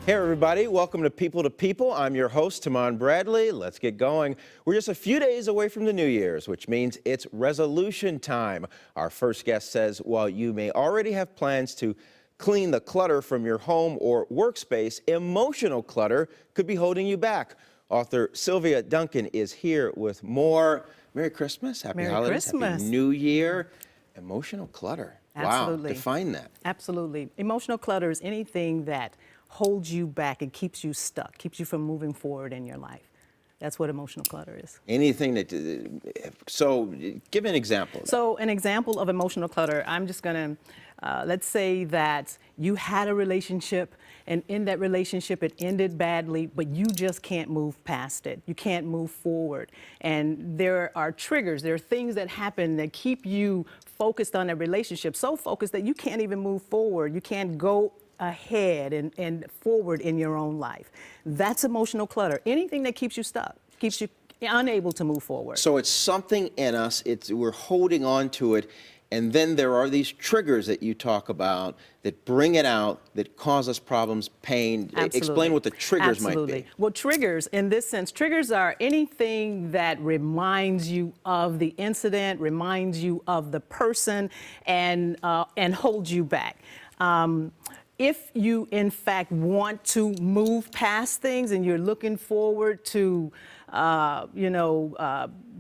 Hey everybody, welcome to People. I'm your host, Tamon Bradley. Let's get going. We're just a few days away from the New Year's, which means it's resolution time. Our first guest says while you may already have plans to clean the clutter from your home or workspace, emotional clutter could be holding you back. Author Sylvia Duncan is here with more. Merry Christmas, Happy Holidays, Happy New Year. Emotional clutter. Absolutely. Wow, define that. Absolutely. Emotional clutter is anything that holds you back and keeps you stuck, keeps you from moving forward in your life. That's what emotional clutter is. Anything that, so give an example. So an example of emotional clutter, I'm just gonna, let's say that you had a relationship and in that relationship it ended badly, but you just can't move past it. You can't move forward. And there are triggers, there are things that happen that keep you focused on that relationship, so focused that you can't even move forward. You can't go ahead and forward in your own life. That's emotional clutter. Anything that keeps you stuck, keeps you unable to move forward. So it's something in us, we're holding on to it, and then there are these triggers that you talk about that bring it out, that cause us problems, pain. Absolutely. Explain what the triggers might be. Well, triggers, in this sense, triggers are anything that reminds you of the incident, reminds you of the person, and holds you back. If you, in fact, want to move past things and you're looking forward to,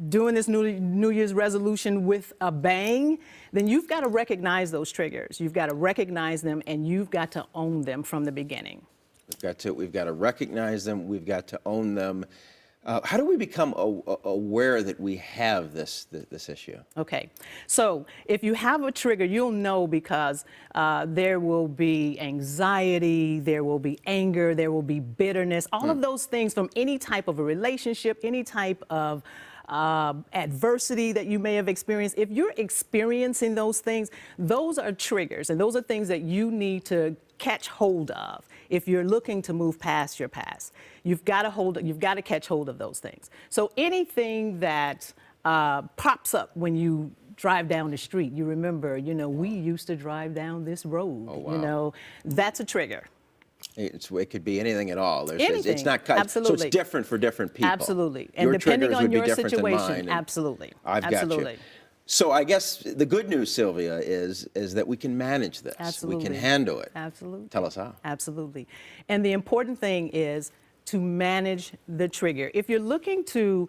doing this New Year's resolution with a bang, then you've got to recognize those triggers. You've got to recognize them and you've got to own them from the beginning. We've got to recognize them. We've got to own them. How do we become aware that we have this issue? Okay, so if you have a trigger, you'll know because there will be anxiety, there will be anger, there will be bitterness, all of those things from any type of a relationship, any type of adversity that you may have experienced. If you're experiencing those things, those are triggers, and those are things that you need to catch hold of. If you're looking to move past your past, you've got to catch hold of those things. So anything that pops up when you drive down the street, you remember, we used to drive down this road. Oh, wow. That's a trigger. It could be anything at all. Anything. It's not Absolutely. So it's different for different people. Absolutely. And depending on your situation, absolutely. I've got you. So I guess the good news, Sylvia, is that we can manage this. Absolutely. We can handle it. Absolutely. Tell us how. Absolutely. And the important thing is to manage the trigger. If you're looking to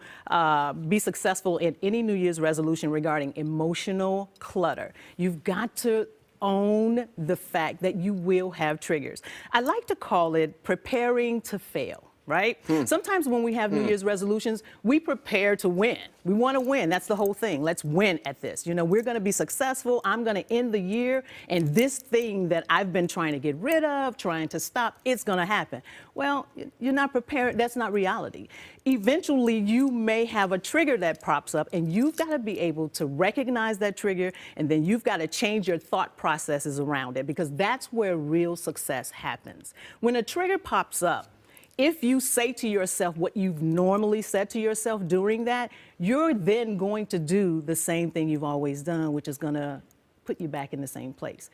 be successful in any New Year's resolution regarding emotional clutter, you've got to own the fact that you will have triggers. I like to call it preparing to fail. Right? Sometimes when we have New Year's resolutions, we prepare to win. We want to win. That's the whole thing. Let's win at this. We're going to be successful. I'm going to end the year, and this thing that I've been trying to get rid of, trying to stop, it's going to happen. Well, you're not prepared. That's not reality. Eventually, you may have a trigger that pops up, and you've got to be able to recognize that trigger, and then you've got to change your thought processes around it, because that's where real success happens. When a trigger pops up, if you say to yourself what you've normally said to yourself during that, you're then going to do the same thing you've always done, which is going to put you back in the same place.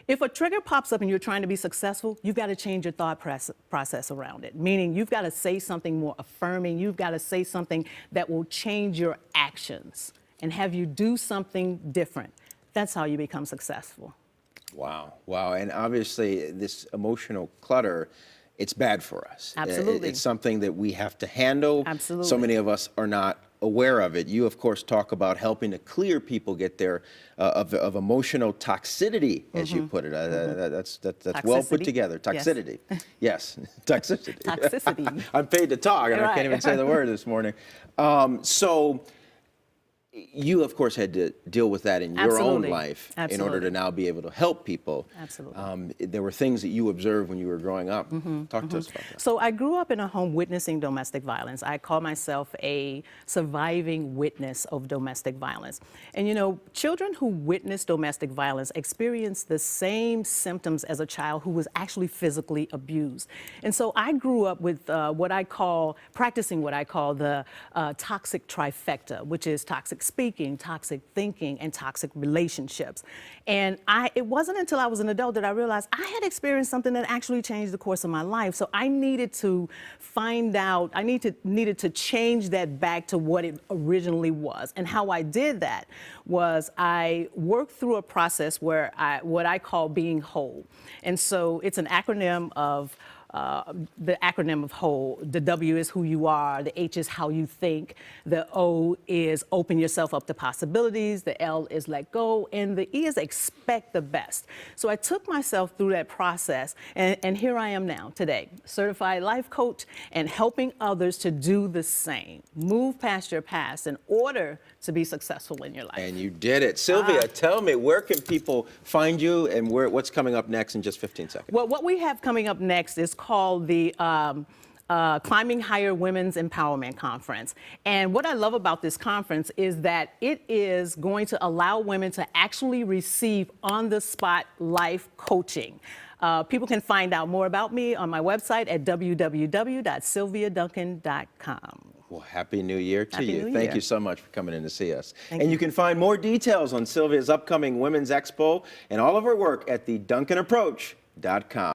If a trigger pops up and you're trying to be successful, you've got to change your thought process around it, meaning you've got to say something more affirming. You've got to say something that will change your actions and have you do something different. That's how you become successful. Wow. Wow. And obviously, this emotional clutter, it's bad for us. Absolutely. It's something that we have to handle. Absolutely. So many of us are not aware of it. You, of course, talk about helping to clear people get their of emotional toxicity, as you put it. That's well put together. Toxicity. Yes. Toxicity. Toxicity. I'm paid to talk, and I can't even say the word this morning. So you, of course, had to deal with that in your own life in order to now be able to help people. Absolutely. There were things that you observed when you were growing up. Talk to us about that. So I grew up in a home witnessing domestic violence. I call myself a surviving witness of domestic violence. And children who witness domestic violence experience the same symptoms as a child who was actually physically abused. And so I grew up with practicing what I call the toxic trifecta, which is toxic speaking, toxic thinking, and toxic relationships. And it wasn't until I was an adult that I realized I had experienced something that actually changed the course of my life. So I needed to find out, needed to change that back to what it originally was. And how I did that was I worked through a process where what I call being whole. And so it's an acronym of the acronym of whole. The W is who you are, the H is how you think, the O is open yourself up to possibilities, the L is let go, and the E is expect the best. So I took myself through that process, and here I am now today, certified life coach and helping others to do the same. Move past your past in order to be successful in your life. And you did it. Sylvia, tell me, where can people find you and what's coming up next in just 15 seconds? Well, what we have coming up next is called the Climbing Higher Women's Empowerment Conference. And what I love about this conference is that it is going to allow women to actually receive on-the-spot life coaching. People can find out more about me on my website at www.sylviaduncan.com. Well, Happy New Year to Happy you. New Thank Year. you so much for coming in to see us. Thank and you. you can find more details on Sylvia's upcoming Women's Expo and all of her work at the DuncanApproach.com.